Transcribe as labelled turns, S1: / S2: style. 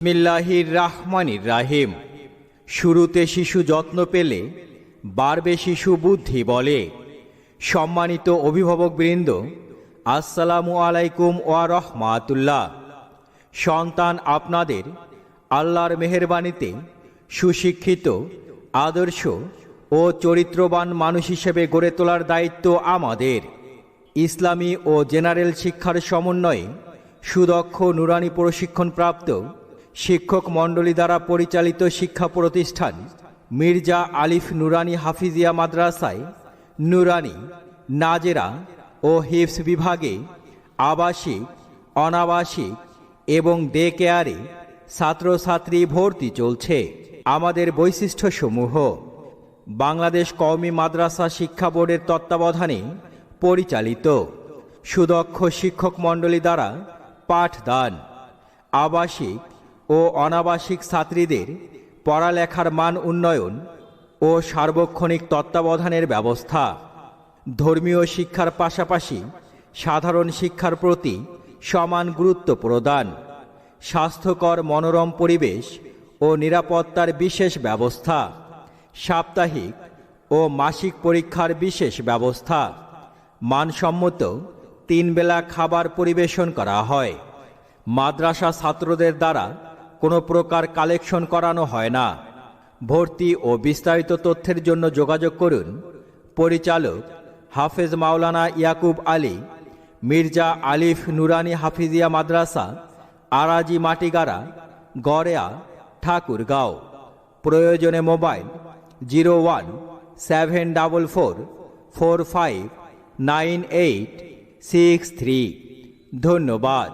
S1: বিসমিল্লাহির রাহমানির রাহিম। শুরুতে শিশু যত্ন পেলে বাড়বে শিশু বুদ্ধি বলে। সম্মানিত অভিভাবকবৃন্দ, আসসালামু আলাইকুম ওয়া রাহমাতুল্লাহ। সন্তান আপনাদের আল্লাহর মেহেরবানিতে সুশিক্ষিত, আদর্শ ও চরিত্রবান মানুষ হিসেবে গড়ে তোলার দায়িত্ব আমাদের। ইসলামী ও জেনারেল শিক্ষার সমন্বয়ে সুদক্ষ নুরানি প্রশিক্ষণপ্রাপ্ত শিক্ষক মণ্ডলী দ্বারা পরিচালিত শিক্ষা প্রতিষ্ঠান মির্জা আলিফ নুরানি হাফিজিয়া মাদ্রাসায় নুরানি, নাজেরা ও হিফজ বিভাগে আবাসিক, অনাবাসিক এবং ডে কেয়ারে ছাত্রছাত্রী ভর্তি চলছে। আমাদের বৈশিষ্ট্যসমূহ: বাংলাদেশ কওমি মাদ্রাসা শিক্ষা বোর্ডের তত্ত্বাবধানে পরিচালিত, সুদক্ষ শিক্ষক মণ্ডলী দ্বারা পাঠদান, আবাসিক ও অনাবাসিক ছাত্রীদের পড়ালেখার মান উন্নয়ন ও সার্বক্ষণিক তত্ত্বাবধানের ব্যবস্থা, ধর্মীয় শিক্ষার পাশাপাশি সাধারণ শিক্ষার প্রতি সমান গুরুত্ব প্রদান, স্বাস্থ্যকর মনোরম পরিবেশ ও নিরাপত্তার বিশেষ ব্যবস্থা, সাপ্তাহিক ও মাসিক পরীক্ষার বিশেষ ব্যবস্থা, মানসম্মত 3 বেলা খাবার পরিবেশন করা হয়। মাদ্রাসা ছাত্রদের দ্বারা কোনো প্রকার কালেকশন করানো হয় না। ভর্তি ও বিস্তারিত তথ্যের জন্য যোগাযোগ করুন পরিচালক হাফেজ মাওলানা ইয়াকুব আলী, মির্জা আলিফ নুরানি হাফিজিয়া মাদ্রাসা, আরাজি মাটিগাড়া, গড়েয়া, ঠাকুরগাঁও। প্রয়োজনে মোবাইল 017444459863। ধন্যবাদ।